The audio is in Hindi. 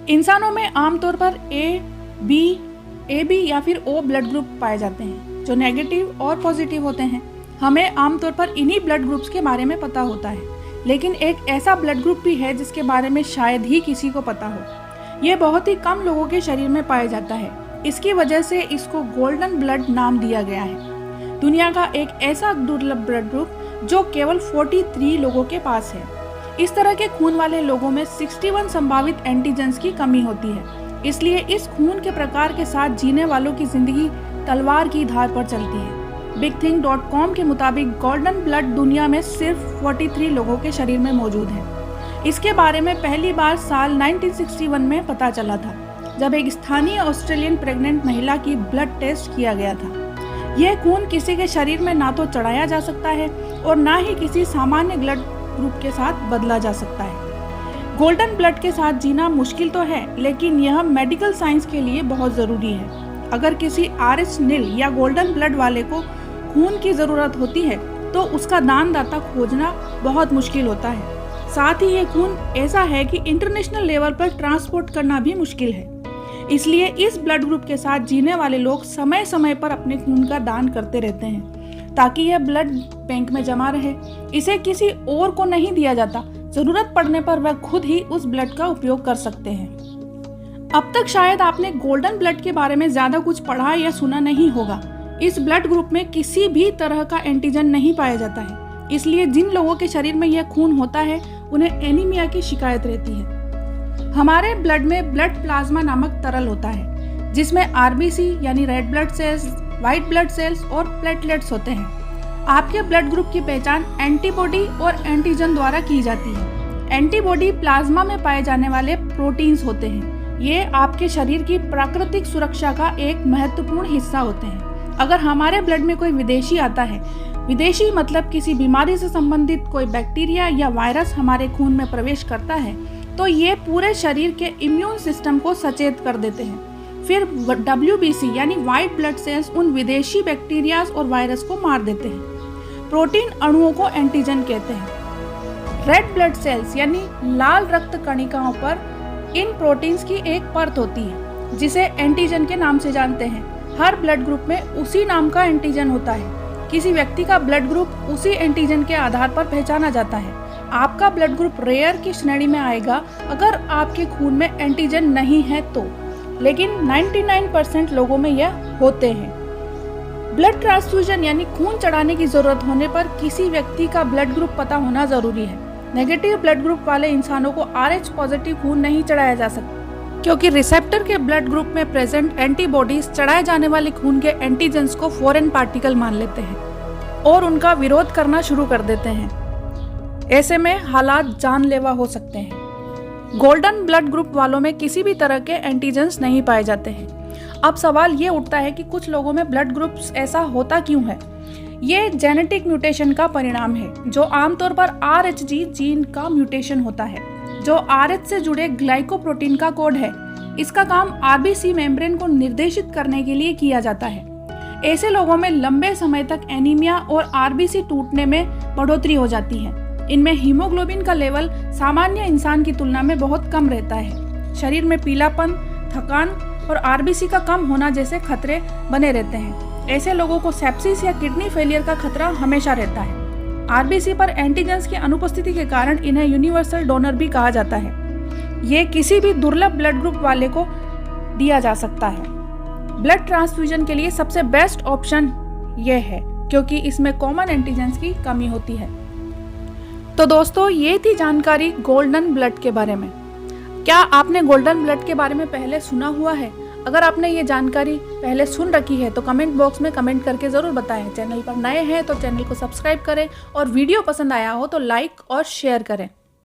इंसानों में आमतौर पर ए बी या फिर ओ ब्लड ग्रुप पाए जाते हैं जो नेगेटिव और पॉजिटिव होते हैं। हमें आमतौर पर इन्हीं ब्लड ग्रुप्स के बारे में पता होता है, लेकिन एक ऐसा ब्लड ग्रुप भी है जिसके बारे में शायद ही किसी को पता हो। ये बहुत ही कम लोगों के शरीर में पाया जाता है, इसकी वजह से इसको गोल्डन ब्लड नाम दिया गया है। दुनिया का एक ऐसा दुर्लभ ब्लड ग्रुप जो केवल 43 लोगों के पास है। इस तरह के खून वाले लोगों में 61 संभावित एंटीजेंस की कमी होती है, इसलिए इस खून के प्रकार के साथ जीने वालों की जिंदगी तलवार की धार पर चलती है। BigThing.com के मुताबिक गोल्डन ब्लड दुनिया में सिर्फ 43 लोगों के शरीर में मौजूद है। इसके बारे में पहली बार साल 1961 में पता चला था, जब एक स्थानीय ऑस्ट्रेलियन प्रेग्नेंट महिला की ब्लड टेस्ट किया गया था। यह खून किसी के शरीर में ना तो चढ़ाया जा सकता है और ना ही किसी सामान्य ब्लड ग्रुप के साथ बदला जा सकता है। गोल्डन ब्लड के साथ जीना मुश्किल तो है, लेकिन यह मेडिकल साइंस के लिए बहुत ज़रूरी है। अगर किसी RH नील या गोल्डन ब्लड वाले को खून की ज़रूरत होती है तो उसका दानदाता खोजना बहुत मुश्किल होता है। साथ ही ये खून ऐसा है कि इंटरनेशनल लेवल पर ट्रांसपोर्ट करना भी मुश्किल है। इसलिए इस ब्लड ग्रुप के साथ जीने वाले लोग समय समय पर अपने खून का दान करते रहते हैं ताकि यह ब्लड बैंक में जमा रहे। इसे किसी और को नहीं दिया जाता, जरूरत पड़ने पर वह खुद ही उस ब्लड का उपयोग कर सकते हैं। अब तक शायद आपने गोल्डन ब्लड के बारे में ज्यादा कुछ पढ़ा या सुना नहीं होगा। इस ब्लड ग्रुप में किसी भी तरह का एंटीजन नहीं पाया जाता है, इसलिए जिन लोगों के शरीर में यह खून होता है उन्हें एनीमिया की शिकायत रहती है। हमारे ब्लड में ब्लड प्लाज्मा नामक तरल होता है, जिसमें RBC यानी red blood cells, white blood cells और प्लेटलेट्स होते हैं। आपके ब्लड ग्रुप की पहचान एंटीबॉडी और एंटीजन द्वारा की जाती है। एंटीबॉडी प्लाज्मा में पाए जाने वाले प्रोटीन्स होते हैं। ये आपके शरीर की प्राकृतिक सुरक्षा का एक महत्वपूर्ण हिस्सा होते हैं। अगर हमारे ब्लड में कोई विदेशी आता है, विदेशी मतलब किसी बीमारी से संबंधित कोई बैक्टीरिया या वायरस हमारे खून में प्रवेश करता है, तो ये पूरे शरीर के इम्यून सिस्टम को सचेत कर देते हैं। फिर WBC यानी व्हाइट ब्लड सेल्स उन विदेशी बैक्टीरिया और वायरस को मार देते हैं। प्रोटीन अणुओं को एंटीजन कहते हैं। रेड ब्लड सेल्स यानी लाल रक्त कणिकाओं पर इन प्रोटीन्स की एक परत होती है जिसे एंटीजन के नाम से जानते हैं। हर ब्लड ग्रुप में उसी नाम का एंटीजन होता है। किसी व्यक्ति का ब्लड ग्रुप उसी एंटीजन के आधार पर पहचाना जाता है। आपका ब्लड ग्रुप रेयर की श्रेणी में आएगा अगर आपके खून में एंटीजन नहीं है तो, लेकिन 99% लोगों में यह होते हैं। ब्लड ट्रांसफ्यूजन यानी खून चढ़ाने की जरूरत होने पर किसी व्यक्ति का ब्लड ग्रुप पता होना जरूरी है। नेगेटिव ब्लड ग्रुप वाले इंसानों को RH पॉजिटिव खून नहीं चढ़ाया जा सकता, क्योंकि रिसेप्टर के ब्लड ग्रुप में प्रेजेंट एंटीबॉडीज चढ़ाए जाने वाले खून के एंटीजेंस को फॉरेन पार्टिकल मान लेते हैं और उनका विरोध करना शुरू कर देते हैं। ऐसे में हालात जानलेवा हो सकते हैं। गोल्डन ब्लड ग्रुप वालों में किसी भी तरह के एंटीजेंस नहीं पाए जाते हैं। अब सवाल ये उठता है कि कुछ लोगों में ब्लड ग्रुप्स ऐसा होता क्यों है। ये जेनेटिक म्यूटेशन का परिणाम है, जो आमतौर पर RHG जीन का म्यूटेशन होता है, जो RH से जुड़े ग्लाइकोप्रोटीन का कोड है। इसका काम RBC मेम्ब्रेन को निर्देशित करने के लिए किया जाता है। ऐसे लोगों में लंबे समय तक एनीमिया और RBC टूटने में बढ़ोतरी हो जाती है। इनमें हीमोग्लोबिन का लेवल सामान्य इंसान की तुलना में बहुत कम रहता है। शरीर में पीलापन, थकान और RBC का कम होना जैसे खतरे बने रहते हैं। ऐसे लोगों को सेप्सिस या किडनी फेलियर का खतरा हमेशा रहता है। RBC पर एंटीजेंस की अनुपस्थिति के कारण इन्हें यूनिवर्सल डोनर भी कहा जाता है। ये किसी भी दुर्लभ ब्लड ग्रुप वाले को दिया जा सकता है। ब्लड ट्रांसफ्यूजन के लिए सबसे बेस्ट ऑप्शन यह है, क्योंकि इसमें कॉमन एंटीजेंस की कमी होती है। तो दोस्तों, ये थी जानकारी गोल्डन ब्लड के बारे में। क्या आपने गोल्डन ब्लड के बारे में पहले सुना हुआ है? अगर आपने ये जानकारी पहले सुन रखी है तो कमेंट बॉक्स में कमेंट करके ज़रूर बताएं। चैनल पर नए हैं तो चैनल को सब्सक्राइब करें और वीडियो पसंद आया हो तो लाइक और शेयर करें।